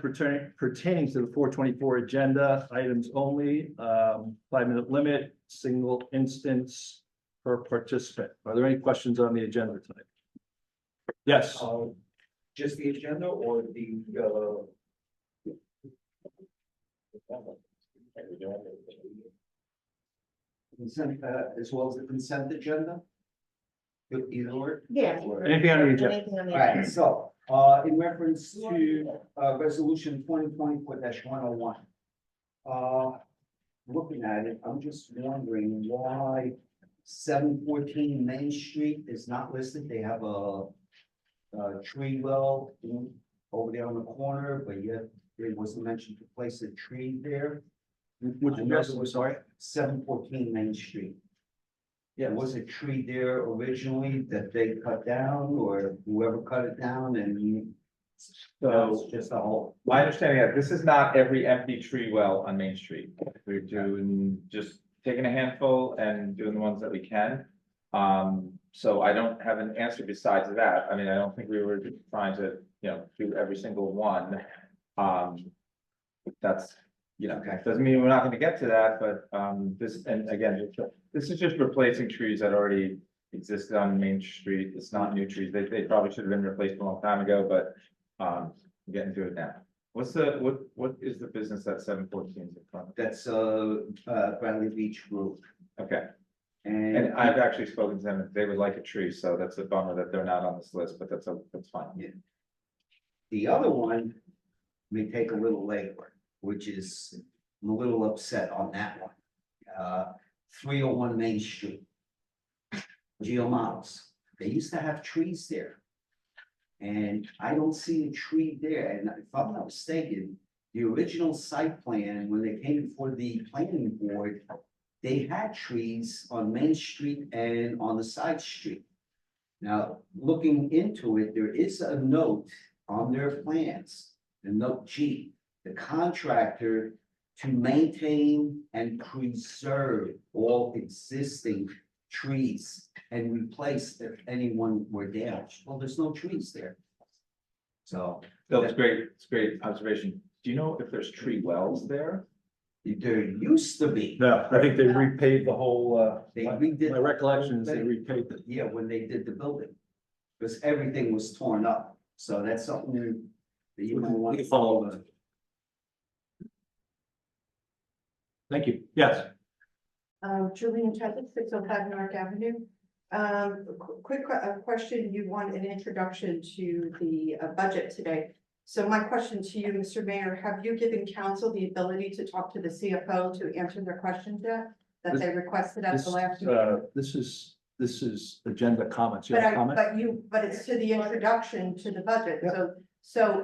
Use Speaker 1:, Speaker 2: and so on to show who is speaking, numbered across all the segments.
Speaker 1: pertaining to the 424 agenda items only, 5-minute limit, single instance per participant. Are there any questions on the agenda tonight? Yes.
Speaker 2: Just the agenda or the, consent, as well as the consent agenda? Either or?
Speaker 3: Yeah.
Speaker 1: Anything on the agenda?
Speaker 3: Anything on the
Speaker 2: All right,
Speaker 3: agenda.
Speaker 2: so, in reference to, resolution 2024-101. Looking at it, I'm just wondering why 714 Main Street is not listed. They have a tree well over there on the corner, but yet it wasn't mentioned to place a tree there.
Speaker 1: Which address, I'm sorry?
Speaker 2: 714 Main Street. Yeah, was a tree there originally that they cut down, or whoever cut it down, and
Speaker 4: So
Speaker 2: it's just a whole.
Speaker 4: my understanding is this is not every empty tree well on Main Street. We're doing just taking a handful and doing the ones that we can. So I don't have an answer besides that. I mean, I don't think we were trying to, do every single one. That's,
Speaker 2: Okay.
Speaker 4: doesn't mean we're not gonna get to that, but, this, and again, this is just replacing trees that already existed on Main Street. It's not new trees. They probably should have been replaced a long time ago, but, we're getting to it now. What is the business that 714 is in front of?
Speaker 2: That's Bradley Beach Group.
Speaker 4: Okay,
Speaker 2: And
Speaker 4: and I've actually spoken to them, they would like a tree, so that's a bummer that they're not on this list, but that's fine.
Speaker 2: Yeah. The other one may take a little labor, which is, I'm a little upset on that one. 301 Main Street. Geo Models, they used to have trees there. And I don't see a tree there, and if I'm not mistaken, the original site plan, when they came before the planning board, they had trees on Main Street and on the side street. Now, looking into it, there is a note on their plans, the note G, the contractor to maintain and preserve all existing trees and replace if anyone were damaged. Well, there's no trees there. So
Speaker 4: That was great, it's a great observation. Do you know if there's tree wells there?
Speaker 2: there used to be.
Speaker 1: No, I think they repaved the whole,
Speaker 2: They redid.
Speaker 1: my recollection is they repaved it.
Speaker 2: Yeah, when they did the building, because everything was torn up. So that's something that you might want
Speaker 1: We
Speaker 2: to
Speaker 1: can follow that. Thank you. Yes.
Speaker 3: Julian Chadwick, 605 North Avenue. Quick question, you want an introduction to the budget today. So my question to you, Mr. Mayor, have you given council the ability to talk to the CFO to answer their questions yet? That they requested at the last meeting?
Speaker 1: This is agenda comments. You have a comment?
Speaker 3: But it's to the introduction to the budget,
Speaker 1: Yep.
Speaker 3: so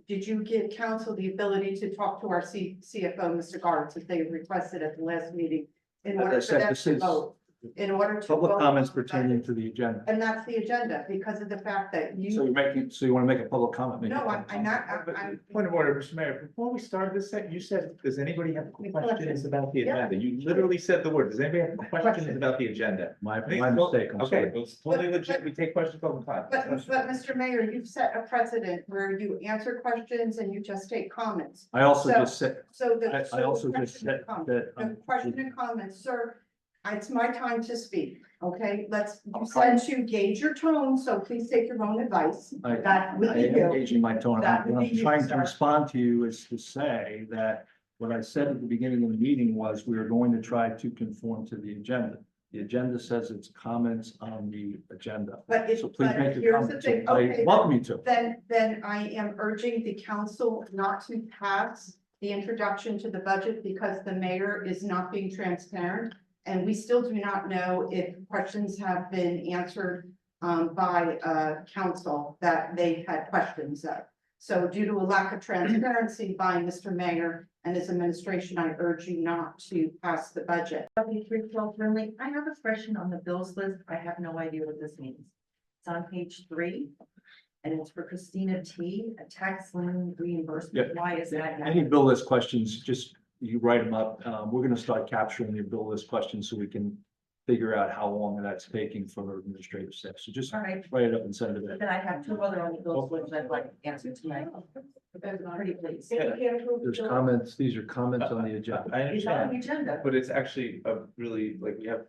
Speaker 3: did you give council the ability to talk to our CFO, Mr. Gartz, if they requested at the last meeting? In
Speaker 1: As I
Speaker 3: order for
Speaker 1: said,
Speaker 3: them
Speaker 1: this
Speaker 3: to
Speaker 1: is
Speaker 3: vote, in order to.
Speaker 1: Public
Speaker 3: vote
Speaker 1: comments
Speaker 3: on the
Speaker 1: pertaining
Speaker 3: budget.
Speaker 1: to the agenda.
Speaker 3: And that's the agenda, because of the fact that
Speaker 1: So
Speaker 3: you,
Speaker 1: you want to make a public comment? Make a
Speaker 3: no,
Speaker 1: public
Speaker 3: I'm not,
Speaker 4: But
Speaker 3: I'm.
Speaker 4: Point of order, Mr. Mayor, before we started this, you said, does anybody have questions
Speaker 3: Questions.
Speaker 4: about the
Speaker 3: Yeah.
Speaker 4: agenda? You literally said the word, does anybody have questions about the agenda?
Speaker 1: My
Speaker 4: I think
Speaker 1: mistake, I'm
Speaker 4: Okay,
Speaker 1: sorry.
Speaker 4: well, it's totally legit, we take questions all the time.
Speaker 3: But Mr. Mayor, you've set a precedent where you answer questions and you just take comments.
Speaker 1: I also
Speaker 3: So-
Speaker 1: just said,
Speaker 3: So the.
Speaker 1: I
Speaker 3: so the
Speaker 1: also just
Speaker 3: question
Speaker 1: said
Speaker 3: and comment-
Speaker 1: that.
Speaker 3: The question and comments, sir, it's my time to speak, okay? You
Speaker 1: Okay.
Speaker 3: said to gauge your tone, so please take your own advice.
Speaker 1: I
Speaker 3: That would
Speaker 1: I
Speaker 3: be
Speaker 1: am
Speaker 3: you.
Speaker 1: engaging my tone.
Speaker 3: That would
Speaker 1: What
Speaker 3: be
Speaker 1: I'm
Speaker 3: you,
Speaker 1: trying to
Speaker 3: sir.
Speaker 1: respond to you is to say that what I said at the beginning of the meeting was we are going to try to conform to the agenda. The agenda says it's comments on the agenda.
Speaker 3: But
Speaker 1: So please
Speaker 3: but
Speaker 1: make your
Speaker 3: here's the
Speaker 1: comments.
Speaker 3: thing,
Speaker 1: I
Speaker 3: okay,
Speaker 1: welcome you to.
Speaker 3: then I am urging the council not to pass the introduction to the budget because the mayor is not being transparent. And we still do not know if questions have been answered by council that they had questions of. So due to a lack of transparency by Mr. Mayor and his administration, I urge you not to pass the budget.
Speaker 5: W312 Burnley, I have a question on the bills list. I have no idea what this means. It's on page 3. And it's for Christina T, a tax lien reimbursement. Why is that?
Speaker 1: Any bill list questions, just you write them up. We're gonna start capturing your bill list questions so we can figure out how long that's taking for administrative staff. So just
Speaker 5: All right,
Speaker 1: write it up and send it in.
Speaker 5: then I have two other on the bills which I'd like to answer tonight. Pretty please.
Speaker 1: There's comments, these are comments on the agenda.
Speaker 4: I
Speaker 5: It's on the
Speaker 4: understand,
Speaker 5: agenda.
Speaker 4: but it's actually a really, like, we have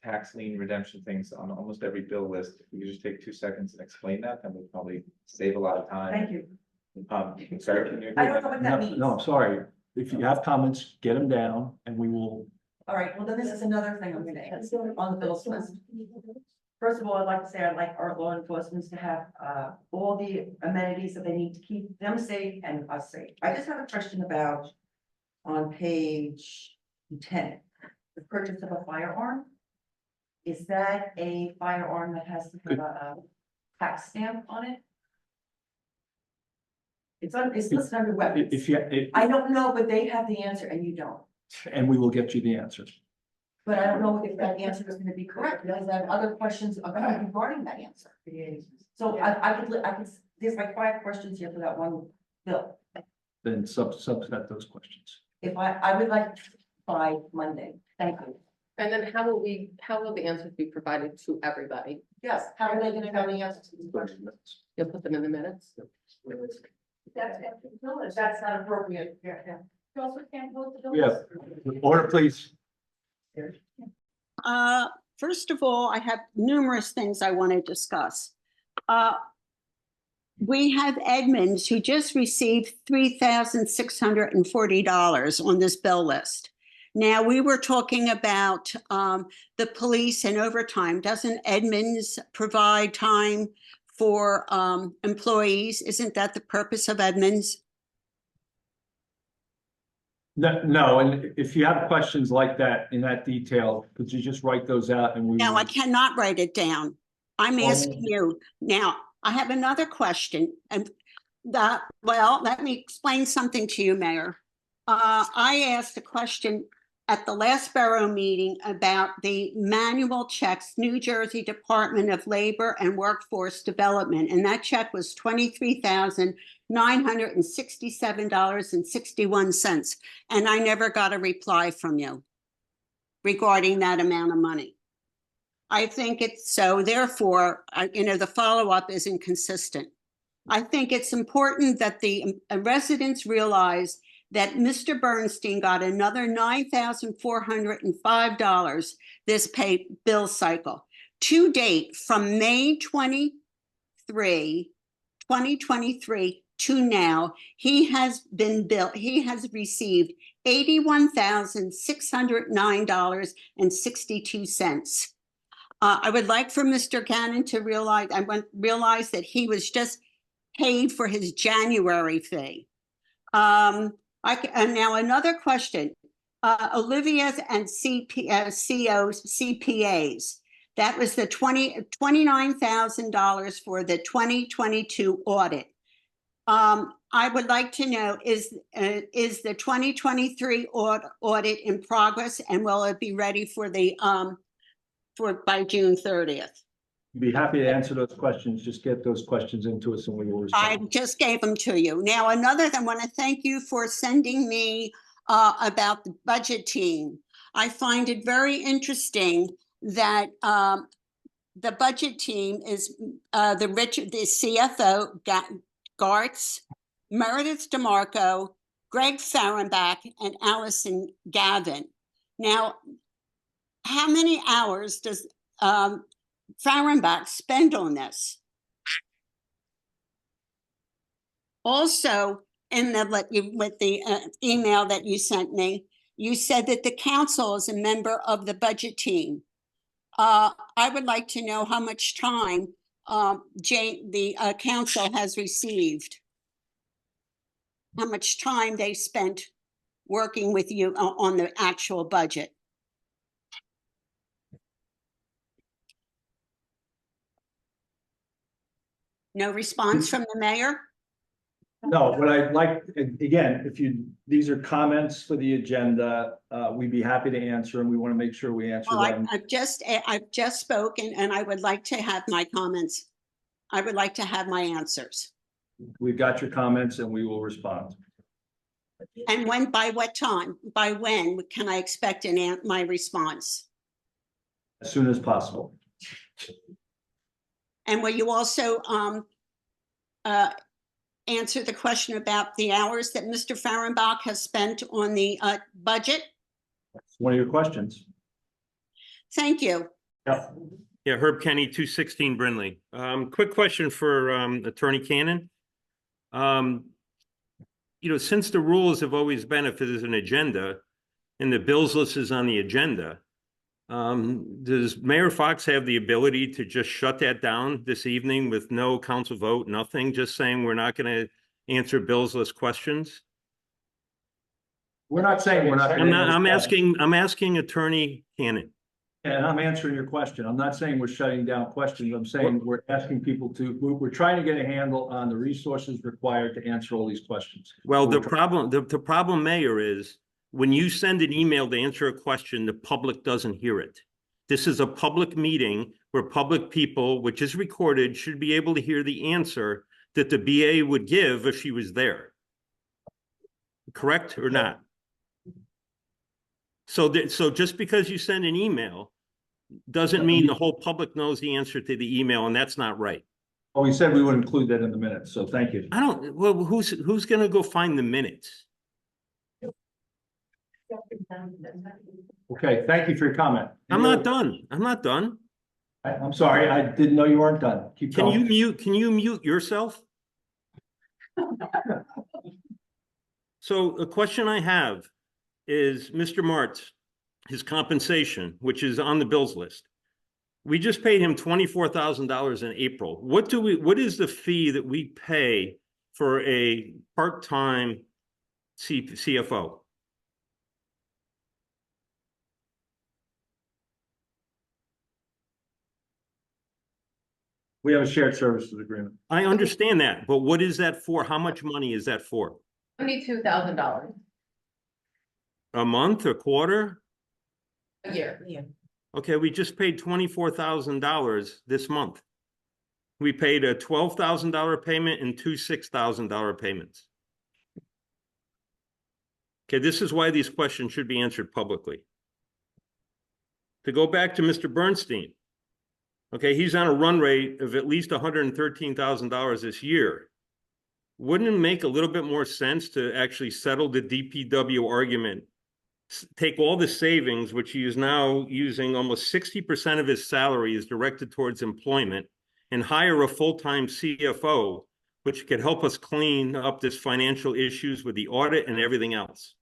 Speaker 4: tax lien redemption things on almost every bill list. If we could just take 2 seconds and explain that, then we'll probably save a lot of time.
Speaker 5: Thank you.
Speaker 4: Sarah, can you
Speaker 5: I
Speaker 4: agree?
Speaker 5: don't know what that
Speaker 1: No,
Speaker 5: means.
Speaker 1: no, I'm sorry. If you have comments, get them down and we will,
Speaker 5: All right, well, then this is another thing I'm gonna ask on the bills list. First of all, I'd like to say I'd like our law enforcement to have all the amenities that they need to keep them safe and us safe. I just have a question about on page 10, the purchase of a firearm. Is that a firearm that has to have a tax stamp on it? It's listed under weapons.
Speaker 1: if you,
Speaker 5: I don't know, but they have the answer and you don't.
Speaker 1: and we will get you the answers.
Speaker 5: But I don't know if that answer is gonna be correct, because I have other questions about regarding that answer. So I could, there's like 5 questions here for that one bill.
Speaker 1: Then subset those questions.
Speaker 5: If I would like by Monday, thank you.
Speaker 6: And then how will the answers be provided to everybody?
Speaker 5: Yes, how are they gonna know the answer to these questions?
Speaker 6: You'll put them in the minutes?
Speaker 5: That's not appropriate. You also can't vote the
Speaker 1: Yeah, order please.
Speaker 7: First of all, I have numerous things I want to discuss. We have Edmonds who just received $3,640 on this bill list. Now, we were talking about the police and overtime. Doesn't Edmonds provide time for employees? Isn't that the purpose of Edmonds?
Speaker 1: No, and if you have questions like that in that detail, could you just write those out and we
Speaker 7: No,
Speaker 1: will.
Speaker 7: I cannot write it down. I'm asking you. Now, I have another question, and well, let me explain something to you, Mayor. I asked a question at the last borough meeting about the manual checks, New Jersey Department of Labor and Workforce Development, and that check was $23,967.61, and I never got a reply from you regarding that amount of money. I think it's so, therefore, the follow-up is inconsistent. I think it's important that the residents realize that Mr. Bernstein got another $9,405 this pay bill cycle. To date, from May 2023 to now, he has received $81,609.62. I would like for Mr. Gannon to realize that he was just paid for his January fee. And now another question, Olivia's and CPAs. That was the $29,000 for the 2022 audit. I would like to know, is the 2023 audit in progress, and will it be ready for by June 30th?
Speaker 1: Be happy to answer those questions. Just get those questions into us and we will
Speaker 7: I
Speaker 1: respond.
Speaker 7: just gave them to you. Now, I want to thank you for sending me about the budget team. I find it very interesting that the budget team is the CFO, Gartz, Meredith DeMarco, Greg Fahrenbach, and Allison Gavin. Now, how many hours does Fahrenbach spend on this? Also, in with the email that you sent me, you said that the council is a member of the budget team. I would like to know how much time the council has received. How much time they spent working with you on the actual budget. No response from the mayor?
Speaker 1: No, what I'd like, again, these are comments for the agenda, we'd be happy to answer and we want to make sure we answer
Speaker 7: Well,
Speaker 1: them.
Speaker 7: I've just spoken and I would like to have my comments. I would like to have my answers.
Speaker 1: We've got your comments and we will respond.
Speaker 7: And by what time, by when can I expect my response?
Speaker 1: as soon as possible.
Speaker 7: And will you also answer the question about the hours that Mr. Fahrenbach has spent on the budget?
Speaker 1: That's one of your questions.
Speaker 7: Thank you.
Speaker 1: Yeah.
Speaker 8: Yeah, Herb Kenny, 216 Brinley. Quick question for Attorney Cannon. You know, since the rules have always been if there's an agenda and the bills list is on the agenda, does Mayor Fox have the ability to just shut that down this evening with no council vote, nothing, just saying we're not going to answer bills list questions?
Speaker 1: We're not saying we're not.
Speaker 8: I'm asking Attorney Cannon.
Speaker 1: And I'm answering your question. I'm not saying we're shutting down questions. I'm saying we're asking people to, we're trying to get a handle on the resources required to answer all these questions.
Speaker 8: Well, the problem, Mayor, is when you send an email to answer a question, the public doesn't hear it. This is a public meeting where public people, which is recorded, should be able to hear the answer that the BA would give if she was there. Correct or not? So just because you send an email doesn't mean the whole public knows the answer to the email, and that's not right.
Speaker 1: Oh, we said we would include that in the minutes, so thank you.
Speaker 8: Well, who's gonna go find the minutes?
Speaker 1: Okay, thank you for your comment.
Speaker 8: I'm not done. I'm not done.
Speaker 1: I'm sorry, I didn't know you weren't done. Keep
Speaker 8: Can
Speaker 1: going.
Speaker 8: can you mute yourself? So a question I have is Mr. Martz, his compensation, which is on the bills list. We just paid him $24,000 in April. What is the fee that we pay for a part-time CFO?
Speaker 1: We have a shared services agreement.
Speaker 8: I understand that, but what is that for? How much money is that for?
Speaker 6: $72,000
Speaker 8: A month, a quarter?
Speaker 6: a year.
Speaker 8: Okay, we just paid $24,000 this month. We paid a $12,000 payment and two $6,000 payments. Okay, this is why these questions should be answered publicly. To go back to Mr. Bernstein, okay, he's on a run rate of at least $113,000 this year. Wouldn't it make a little bit more sense to actually settle the DPW argument? Take all the savings, which he is now using almost 60% of his salary is directed towards employment, and hire a full-time CFO, which could help us clean up this financial issues with the audit and everything else.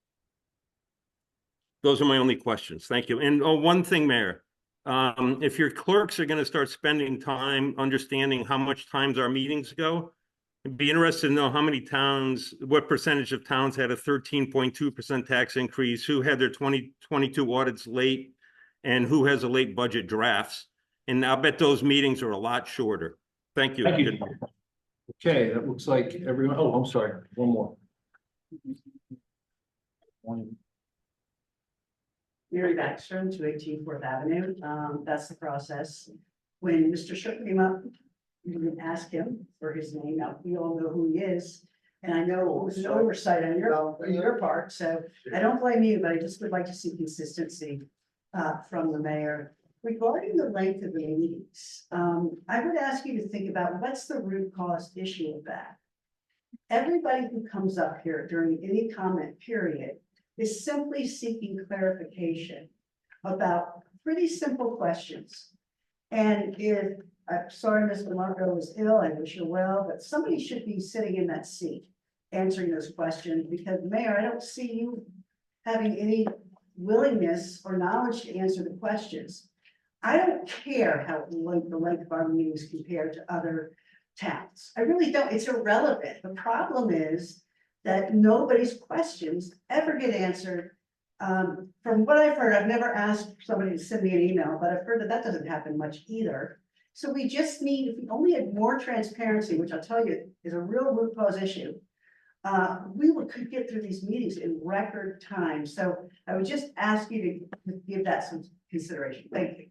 Speaker 8: Those are my only questions. Thank you. And one thing, Mayor, if your clerks are going to start spending time understanding how much times our meetings go, I'd be interested to know how many towns, what percentage of towns had a 13.2% tax increase, who had their 2022 audits late, and who has a late budget drafts. And I'll bet those meetings are a lot shorter. Thank you.
Speaker 1: Thank you. Okay, that looks like everyone, oh, I'm sorry, one more.
Speaker 9: Mary Baxter, 218 4th Avenue. That's the process. When Mr. Psiuk came up, you didn't ask him for his name. Now, we all know who he is. And I know it was an oversight on your part, so I don't blame you, but I just would like to see consistency from the mayor. Regarding the length of the meetings, I would ask you to think about what's the root cause issue of that. Everybody who comes up here during any comment period is simply seeking clarification about pretty simple questions. And if, I'm sorry, Mr. Marco was ill, I wish you well, but somebody should be sitting in that seat answering those questions, because Mayor, I don't see you having any willingness or knowledge to answer the questions. I don't care how the length of our meetings compared to other towns. I really don't. It's irrelevant. The problem is that nobody's questions ever get answered. From what I've heard, I've never asked somebody to send me an email, but I've heard that that doesn't happen much either. So we just need, if we only had more transparency, which I'll tell you is a real root cause issue, could get through these meetings in record time. So I would just ask you to give that some consideration. Thank you.